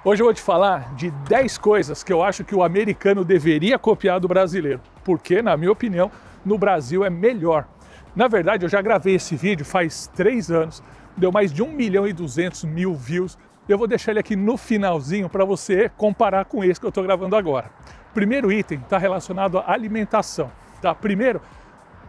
Hoje eu vou te falar de 10 coisas que eu acho que o americano deveria copiar do brasileiro, porque, na minha opinião, no Brasil é melhor. Na verdade, eu já gravei esse vídeo faz 3 anos, deu mais de 1.200.000 views. Eu vou deixar ele aqui no finalzinho para você comparar com esse que eu estou gravando agora. Primeiro item está relacionado à alimentação. Tá? Primeiro,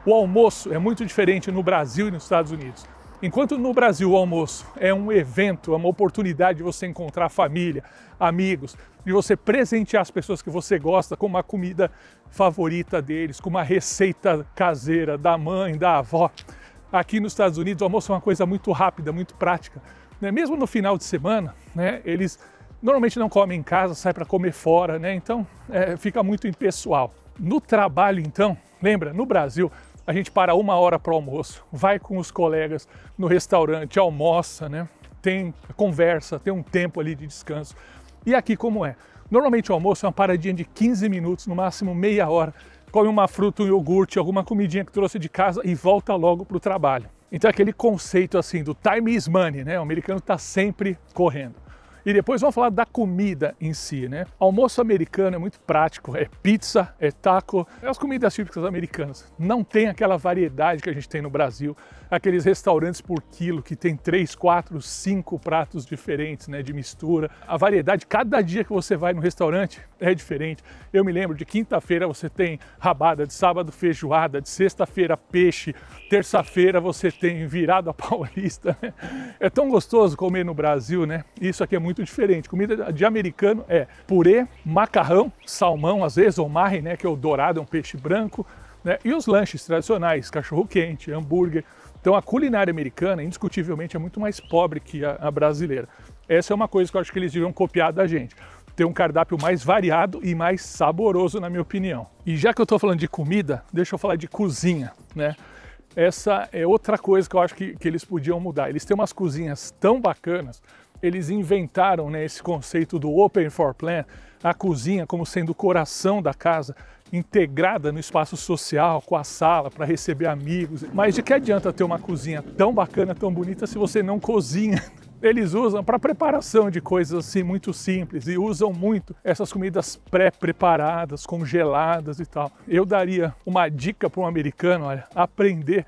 o almoço é muito diferente no Brasil e nos Estados Unidos. Enquanto no Brasil o almoço é um evento, é uma oportunidade de você encontrar família, amigos, de você presentear as pessoas que você gosta com uma comida favorita deles, com uma receita caseira da mãe, da avó. Aqui nos Estados Unidos o almoço é uma coisa muito rápida, muito prática. Mesmo no final de semana, eles normalmente não comem em casa, saem para comer fora, então fica muito impessoal. No trabalho então, lembra, no Brasil, a gente para 1 hora para o almoço, vai com os colegas no restaurante, almoça, tem conversa, tem um tempo ali de descanso. E aqui como é? Normalmente o almoço é uma paradinha de 15 minutos, no máximo meia hora, come uma fruta, um iogurte, alguma comidinha que trouxe de casa e volta logo para o trabalho. Então aquele conceito assim do time is money, o americano está sempre correndo. E depois vamos falar da comida em si, Almoço americano é muito prático, é pizza, é taco, é as comidas típicas americanas. Não tem aquela variedade que a gente tem no Brasil, aqueles restaurantes por quilo que tem 3, 4, 5 pratos diferentes, de mistura. A variedade, cada dia que você vai no restaurante é diferente. Eu me lembro, de quinta-feira você tem rabada, de sábado feijoada, de sexta-feira peixe, terça-feira você tem virada paulista. É tão gostoso comer no Brasil, Isso aqui é muito diferente. Comida de americano é purê, macarrão, salmão às vezes, ou marre, que é o dourado, é um peixe branco, e os lanches tradicionais, cachorro-quente, hambúrguer. Então a culinária americana, indiscutivelmente, é muito mais pobre que a brasileira. Essa é uma coisa que eu acho que eles deviam copiar da gente. Ter um cardápio mais variado e mais saboroso, na minha opinião. E já que eu estou falando de comida, deixa eu falar de cozinha, Essa é outra coisa que eu acho que eles podiam mudar. Eles têm umas cozinhas tão bacanas, eles inventaram esse conceito do open floor plan, a cozinha como sendo o coração da casa, integrada no espaço social, com a sala, para receber amigos. Mas de que adianta ter uma cozinha tão bacana, tão bonita, se você não cozinha? Eles usam para preparação de coisas assim muito simples e usam muito essas comidas pré-preparadas, congeladas e tal. Eu daria uma dica para um americano, olha, aprender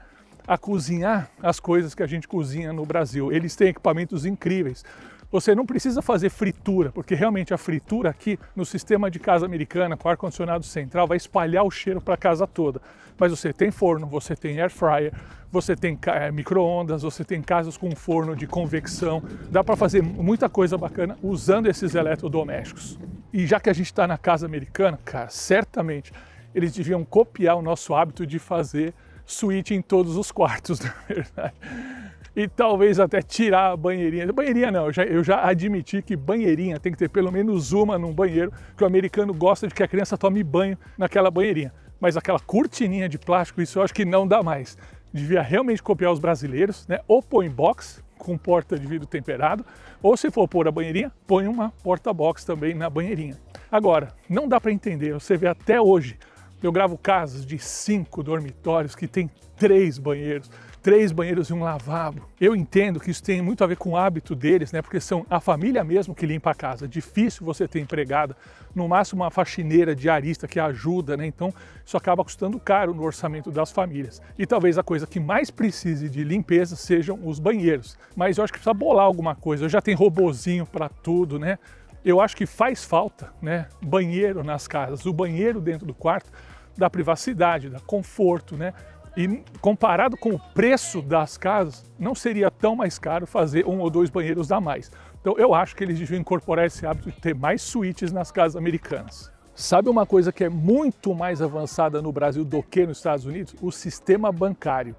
a cozinhar as coisas que a gente cozinha no Brasil. Eles têm equipamentos incríveis. Você não precisa fazer fritura, porque realmente a fritura aqui no sistema de casa americana, com ar-condicionado central, vai espalhar o cheiro para a casa toda. Mas você tem forno, você tem air fryer, você tem micro-ondas, você tem casas com forno de convecção. Dá para fazer muita coisa bacana usando esses eletrodomésticos. E já que a gente está na casa americana, cara, certamente eles deviam copiar o nosso hábito de fazer suíte em todos os quartos, na verdade. E talvez até tirar a banheirinha. Banheirinha não, eu já admiti que banheirinha tem que ter pelo menos uma num banheiro, que o americano gosta de que a criança tome banho naquela banheirinha. Mas aquela cortininha de plástico, isso eu acho que não dá mais. Devia realmente copiar os brasileiros, ou põe box com porta de vidro temperado, ou se for pôr a banheirinha, põe uma porta-box também na banheirinha. Agora, não dá para entender, você vê até hoje, eu gravo casas de 5 dormitórios que tem 3 banheiros e um lavabo. Eu entendo que isso tem muito a ver com o hábito deles, porque são a família mesmo que limpa a casa. Difícil você ter empregada, no máximo uma faxineira diarista que ajuda, Então isso acaba custando caro no orçamento das famílias. E talvez a coisa que mais precise de limpeza sejam os banheiros. Mas eu acho que precisa bolar alguma coisa. Eu já tenho robozinho para tudo, Eu acho que faz falta, banheiro nas casas. O banheiro dentro do quarto dá privacidade, dá conforto, E comparado com o preço das casas, não seria tão mais caro fazer 1 ou 2 banheiros a mais. Então eu acho que eles deviam incorporar esse hábito de ter mais suítes nas casas americanas. Sabe uma coisa que é muito mais avançada no Brasil do que nos Estados Unidos? O sistema bancário.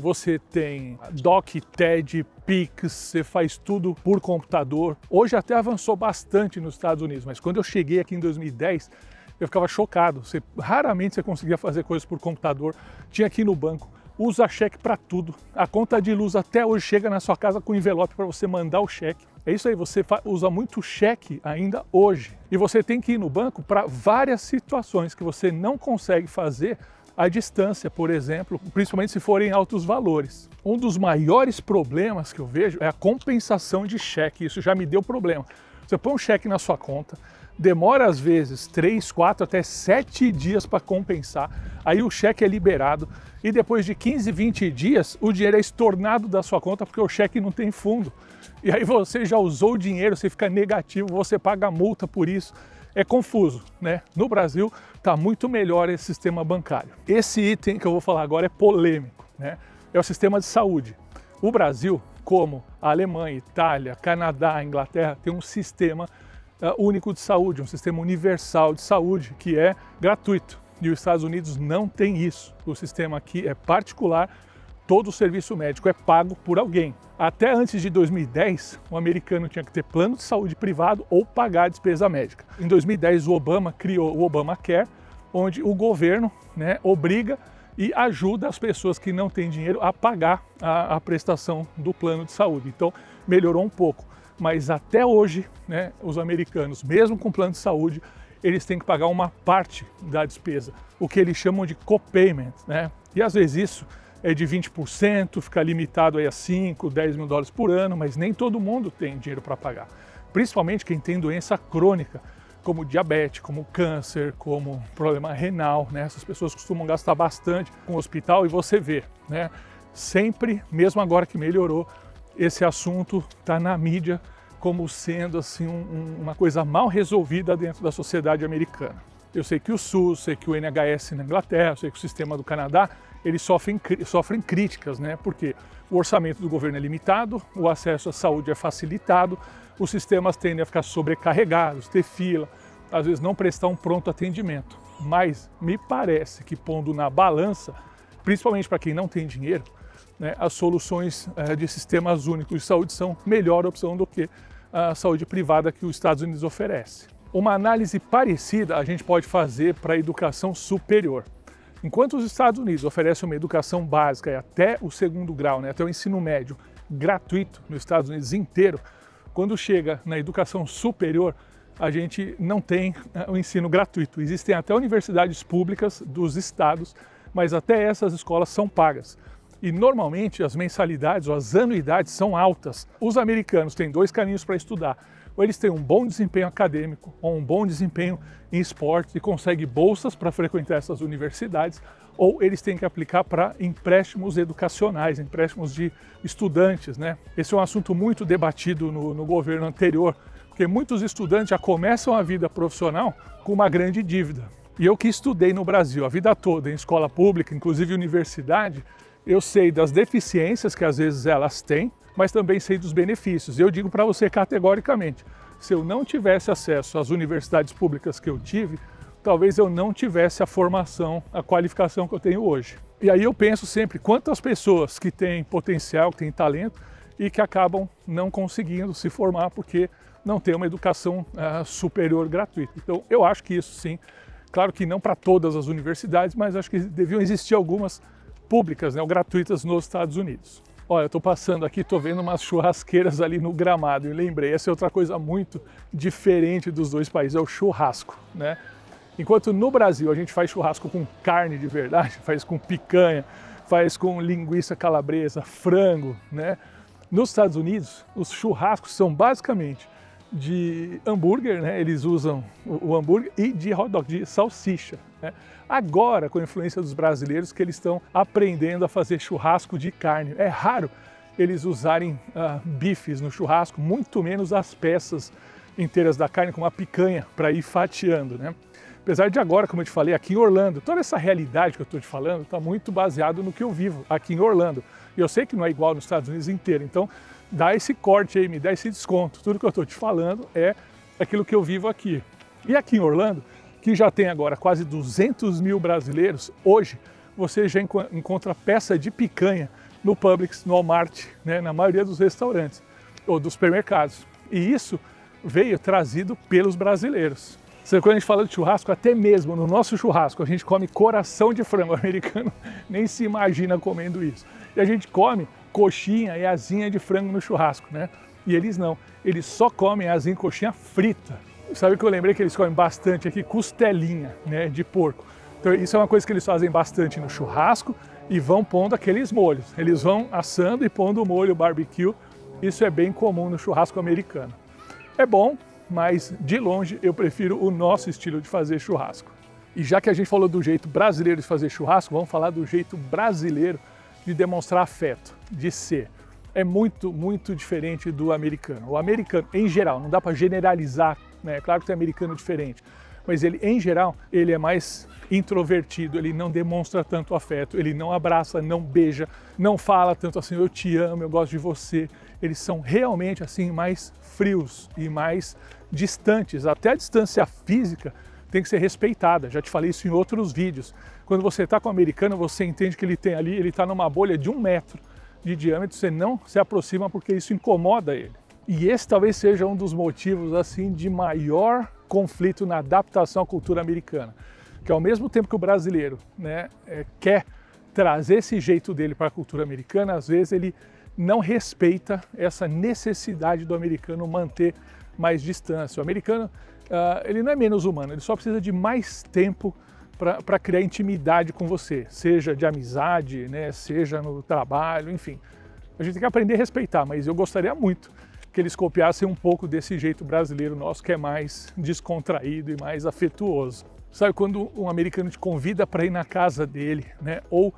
Você tem DOC, TED, Pix, você faz tudo por computador. Hoje até avançou bastante nos Estados Unidos, mas quando eu cheguei aqui em 2010, eu ficava chocado. Raramente você conseguia fazer coisas por computador. Tinha aqui no banco, usa cheque para tudo. A conta de luz até hoje chega na sua casa com envelope para você mandar o cheque. É isso aí, você usa muito cheque ainda hoje. E você tem que ir no banco para várias situações que você não consegue fazer à distância, por exemplo, principalmente se forem altos valores. Um dos maiores problemas que eu vejo é a compensação de cheque. Isso já me deu problema. Você põe um cheque na sua conta, demora às vezes 3, 4, até 7 dias para compensar, aí o cheque é liberado e depois de 15, 20 dias o dinheiro é estornado da sua conta porque o cheque não tem fundo. E aí você já usou o dinheiro, você fica negativo, você paga multa por isso. É confuso, né? No Brasil está muito melhor esse sistema bancário. Esse item que eu vou falar agora é polêmico, né? É o sistema de saúde. O Brasil, como a Alemanha, Itália, Canadá, Inglaterra, tem um sistema único de saúde, um sistema universal de saúde que é gratuito. E os Estados Unidos não tem isso. O sistema aqui é particular, todo o serviço médico é pago por alguém. Até antes de 2010, o americano tinha que ter plano de saúde privado ou pagar a despesa médica. Em 2010, o Obama criou o Obamacare, onde o governo, né, obriga e ajuda as pessoas que não têm dinheiro a pagar a prestação do plano de saúde. Então, melhorou um pouco. Mas até hoje, né, os americanos, mesmo com plano de saúde, eles têm que pagar uma parte da despesa, o que eles chamam de copayment, né? E às vezes isso é de 20%, fica limitado aí a 5, 10 mil dólares por ano, mas nem todo mundo tem dinheiro para pagar. Principalmente quem tem doença crônica, como diabetes, como câncer, como problema renal, né? Essas pessoas costumam gastar bastante com o hospital e você vê, né? Sempre, mesmo agora que melhorou, esse assunto está na mídia como sendo assim uma coisa mal resolvida dentro da sociedade americana. Eu sei que o SUS, sei que o NHS na Inglaterra, sei que o sistema do Canadá, eles sofrem críticas, né? Porque o orçamento do governo é limitado, o acesso à saúde é facilitado, os sistemas tendem a ficar sobrecarregados, ter fila, às vezes não prestar um pronto atendimento. Mas me parece que pondo na balança, principalmente para quem não tem dinheiro, né, as soluções de sistemas únicos de saúde são melhor opção do que a saúde privada que os Estados Unidos oferece. Uma análise parecida a gente pode fazer para a educação superior. Enquanto os Estados Unidos oferecem uma educação básica e até o 2º grau, né, até o ensino médio, gratuito nos Estados Unidos inteiro, quando chega na educação superior, a gente não tem o ensino gratuito. Existem até universidades públicas dos estados, mas até essas escolas são pagas. E normalmente as mensalidades ou as anuidades são altas. Os americanos têm 2 caminhos para estudar. Ou eles têm um bom desempenho acadêmico ou um bom desempenho em esportes e conseguem bolsas para frequentar essas universidades, ou eles têm que aplicar para empréstimos educacionais, empréstimos de estudantes, né? Esse é um assunto muito debatido no governo anterior, porque muitos estudantes já começam a vida profissional com uma grande dívida. E eu que estudei no Brasil a vida toda em escola pública, inclusive universidade, eu sei das deficiências que às vezes elas têm, mas também sei dos benefícios. Eu digo para você categoricamente, se eu não tivesse acesso às universidades públicas que eu tive, talvez eu não tivesse a formação, a qualificação que eu tenho hoje. E aí eu penso sempre quantas pessoas que têm potencial, que têm talento e que acabam não conseguindo se formar porque não tem uma educação superior gratuita. Então eu acho que isso sim, claro que não para todas as universidades, mas acho que deviam existir algumas públicas, né, ou gratuitas nos Estados Unidos. Olha, eu estou passando aqui, estou vendo umas churrasqueiras ali no Gramado e lembrei, essa é outra coisa muito diferente dos dois países, é o churrasco, né? Enquanto no Brasil a gente faz churrasco com carne de verdade, faz com picanha, faz com linguiça calabresa, frango, né? Nos Estados Unidos, os churrascos são basicamente de hambúrguer, né? Eles usam o hambúrguer e de hot dog, de salsicha, né? Agora, com a influência dos brasileiros, que eles estão aprendendo a fazer churrasco de carne. É raro eles usarem bifes no churrasco, muito menos as peças inteiras da carne, como a picanha, para ir fatiando, né? Apesar de agora, como eu te falei, aqui em Orlando, toda essa realidade que eu estou te falando está muito baseado no que eu vivo aqui em Orlando. E eu sei que não é igual nos Estados Unidos inteiro, então dá esse corte aí, me dá esse desconto. Tudo que eu estou te falando é aquilo que eu vivo aqui. E aqui em Orlando, que já tem agora quase 200 mil brasileiros, hoje você já encontra peça de picanha no Publix, no Walmart, né, na maioria dos restaurantes ou dos supermercados. E isso veio trazido pelos brasileiros. Quando a gente fala de churrasco, até mesmo no nosso churrasco, a gente come coração de frango. O americano nem se imagina comendo isso. E a gente come coxinha e asinha de frango no churrasco, né? E eles não, eles só comem asinha e coxinha frita. Sabe que eu lembrei que eles comem bastante aqui? Costelinha, né, de porco. Então isso é uma coisa que eles fazem bastante no churrasco e vão pondo aqueles molhos. Eles vão assando e pondo o molho barbecue. Isso é bem comum no churrasco americano. É bom, mas de longe eu prefiro o nosso estilo de fazer churrasco. E já que a gente falou do jeito brasileiro de fazer churrasco, vamos falar do jeito brasileiro de demonstrar afeto, de ser. É muito, muito diferente do americano. O americano, em geral, não dá para generalizar, né? É claro que tem americano diferente, mas ele, em geral, ele é mais introvertido, ele não demonstra tanto afeto, ele não abraça, não beija, não fala tanto assim, eu te amo, eu gosto de você. Eles são realmente assim mais frios e mais distantes. Até a distância física tem que ser respeitada. Já te falei isso em outros vídeos. Quando você está com o americano, você entende que ele tem ali, ele está numa bolha de 1 metro de diâmetro, você não se aproxima porque isso incomoda ele. E esse talvez seja um dos motivos assim de maior conflito na adaptação à cultura americana, que ao mesmo tempo que o brasileiro, né, quer trazer esse jeito dele para a cultura americana, às vezes ele não respeita essa necessidade do americano manter mais distância. O americano, ele não é menos humano, ele só precisa de mais tempo para criar intimidade com você, seja de amizade, né, seja no trabalho, enfim. A gente tem que aprender a respeitar, mas eu gostaria muito que eles copiassem um pouco desse jeito brasileiro nosso, que é mais descontraído e mais afetuoso. Sabe, quando um americano te convida para ir na casa dele, né, ou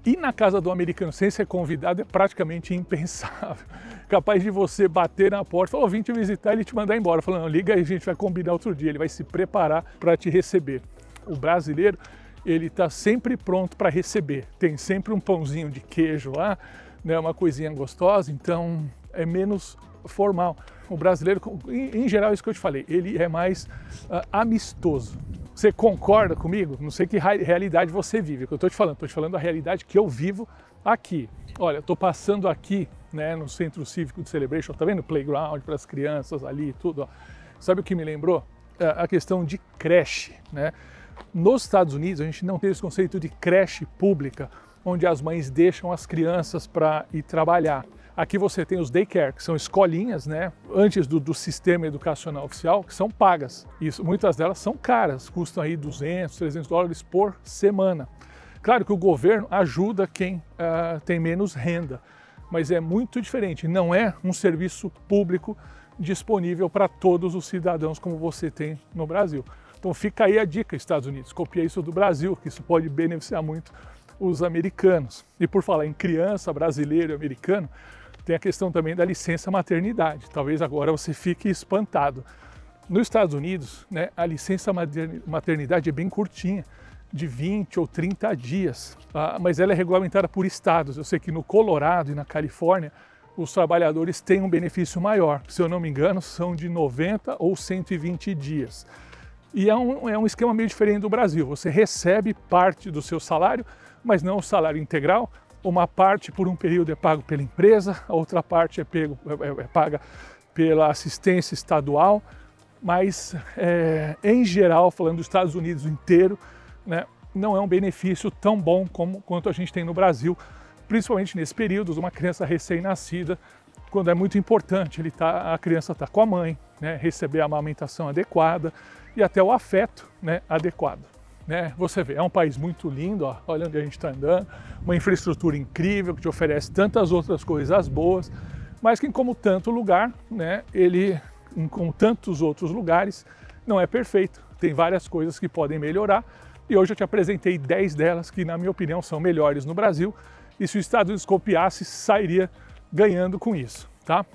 ir na casa do americano sem ser convidado é praticamente impensável. Capaz de você bater na porta, falar, vim te visitar e ele te mandar embora, falando, liga aí, a gente vai combinar outro dia, ele vai se preparar para te receber. O brasileiro, ele está sempre pronto para receber, tem sempre um pãozinho de queijo lá, né, uma coisinha gostosa, então é menos formal. O brasileiro, em geral, é isso que eu te falei, ele é mais amistoso. Você concorda comigo? Não sei que realidade você vive, é o que eu estou te falando a realidade que eu vivo aqui. Olha, estou passando aqui, né, no Centro Cívico de Celebration, tá vendo? Playground para as crianças ali e tudo. Ó. Sabe o que me lembrou? A questão de creche, né? Nos Estados Unidos, a gente não tem esse conceito de creche pública, onde as mães deixam as crianças para ir trabalhar. Aqui você tem os daycare, que são escolinhas, né, antes do sistema educacional oficial, que são pagas. Isso, muitas delas são caras, custam aí 200, 300 dólares por semana. Claro que o governo ajuda quem tem menos renda, mas é muito diferente. Não é um serviço público disponível para todos os cidadãos como você tem no Brasil. Então fica aí a dica, Estados Unidos, copia isso do Brasil, que isso pode beneficiar muito os americanos. E por falar em criança, brasileiro e americano, tem a questão também da licença maternidade. Talvez agora você fique espantado. Nos Estados Unidos, né, a licença maternidade é bem curtinha, de 20 ou 30 dias, mas ela é regulamentada por estados. Eu sei que no Colorado e na Califórnia, os trabalhadores têm um benefício maior. Se eu não me engano, são de 90 ou 120 dias. E é um esquema meio diferente do Brasil. Você recebe parte do seu salário, mas não o salário integral. Uma parte por um período é pago pela empresa, a outra parte é paga pela assistência estadual, mas em geral, falando dos Estados Unidos inteiro, né, não é um benefício tão bom quanto a gente tem no Brasil, principalmente nesse período de uma criança recém-nascida, quando é muito importante a criança está com a mãe, né, receber a amamentação adequada e até o afeto, né, adequado. Né? Você vê, é um país muito lindo, ó, olha onde a gente está andando, uma infraestrutura incrível que te oferece tantas outras coisas boas, mas que como tanto lugar, né, como tantos outros lugares, não é perfeito. Tem várias coisas que podem melhorar e hoje eu te apresentei 10 delas que, na minha opinião, são melhores no Brasil e se os Estados Unidos copiasse, sairia ganhando com isso, tá?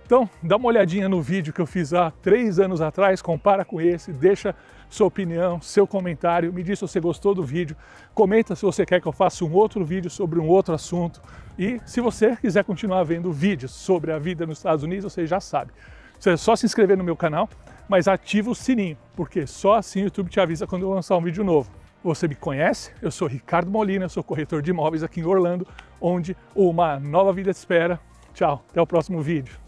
Então, dá uma olhadinha no vídeo que eu fiz há 3 anos atrás, compara com esse, deixa sua opinião, seu comentário, me diz se você gostou do vídeo, comenta se você quer que eu faça um outro vídeo sobre um outro assunto e se você quiser continuar vendo vídeos sobre a vida nos Estados Unidos, você já sabe. Você é só se inscrever no meu canal, mas ativa o sininho, porque só assim o YouTube te avisa quando eu lançar um vídeo novo. Você me conhece? Eu sou Ricardo Molina, eu sou corretor de imóveis aqui em Orlando, onde uma nova vida te espera. Tchau, até o próximo vídeo.